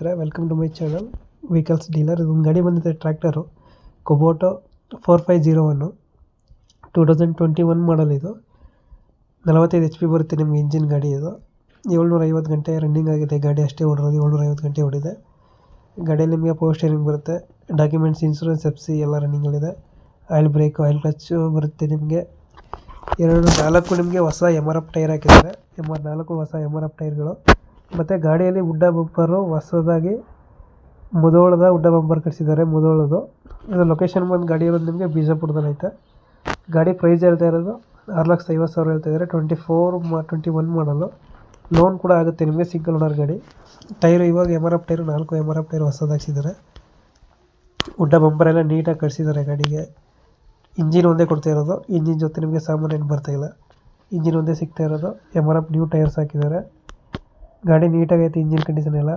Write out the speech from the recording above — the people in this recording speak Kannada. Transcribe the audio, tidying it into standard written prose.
ಸ್ನೇಹಿತರೆ, welcome to my channel vehicles dealer. ಇದೊಂದು ಗಾಡಿ ಬಂದಿದೆ, ಟ್ರ್ಯಾಕ್ಟರು ಕುಬೋಟೋ 4501 2021 ಮಾಡಲ್. ಇದು 45 HP ಬರುತ್ತೆ ನಿಮಗೆ ಇಂಜಿನ್ ಗಾಡಿ. ಇದು 750 ಗಂಟೆ ರನ್ನಿಂಗ್ ಆಗಿದೆ ಗಾಡಿ, ಅಷ್ಟೇ ಓಡಿರೋದು. 750 ಗಂಟೆ ಓಡಿದೆ. ಗಾಡಿಯಲ್ಲಿ ನಿಮಗೆ ಪವರ್ ಸ್ಟೇರಿಂಗ್ ಬರುತ್ತೆ, ಡಾಕ್ಯುಮೆಂಟ್ಸ್, ಇನ್ಸೂರೆನ್ಸ್, FC ಎಲ್ಲ ರನ್ನಿಂಗಲ್ಲಿದೆ. ಆಯಿಲ್ ಬ್ರೇಕ್, ಆಯಿಲ್ ಕ್ಲಚ್ ಬರುತ್ತೆ ನಿಮಗೆ. 4 ನಿಮಗೆ ಹೊಸ MRF ಟೈರ್ ಹಾಕಿದ್ದಾರೆ. 4 ಹೊಸ MRF ಟೈರ್ಗಳು. ಮತ್ತು ಗಾಡಿಯಲ್ಲಿ ಉಡ್ಡ ಬಂಪರು ಹೊಸದಾಗಿ ಮುಧೋಳದ ಉಡ್ಡ ಬಂಪರ್ ಕಳಿಸಿದ್ದಾರೆ, ಮುಧೋಳದು. ಇದು ಲೊಕೇಶನ್ ಬಂದು ಗಾಡಿ ಇರೋದು ನಿಮಗೆ ಬಿಜಾಪುರದಲ್ಲಿ ಐತೆ. ಗಾಡಿ ಪ್ರೈಸ್ ಹೇಳ್ತಾ ಇರೋದು 6,50,000 ಹೇಳ್ತಾ ಇದ್ದಾರೆ. 21 ಮಾಡಲು. ಲೋನ್ ಕೂಡ ಆಗುತ್ತೆ ನಿಮಗೆ, ಸಿಂಗಲ್ ಓನರ್ ಗಾಡಿ. ಟೈರು ಇವಾಗ MRF ಟೈರು 4 MRF ಟೈರು ಹೊಸದು ಹಾಕ್ಸಿದ್ದಾರೆ. ಉಡ್ಡ ಬಂಪರೆಲ್ಲ ನೀಟಾಗಿ ಕಳಿಸಿದ್ದಾರೆ ಗಾಡಿಗೆ. ಇಂಜಿನ್ ಒಂದೇ ಕೊಡ್ತಾ ಇರೋದು, ಇಂಜಿನ್ ಜೊತೆ ನಿಮಗೆ ಸಾಮಾನು ಏನು ಬರ್ತಾಯಿಲ್ಲ, ಇಂಜಿನ್ ಒಂದೇ ಸಿಗ್ತಾ ಇರೋದು. MRF ನ್ಯೂ ಟೈರ್ಸ್ ಹಾಕಿದ್ದಾರೆ. ಗಾಡಿ ನೀಟಾಗೈತೆ, ಇಂಜಿನ್ ಕಂಡೀಷನ್ ಎಲ್ಲ.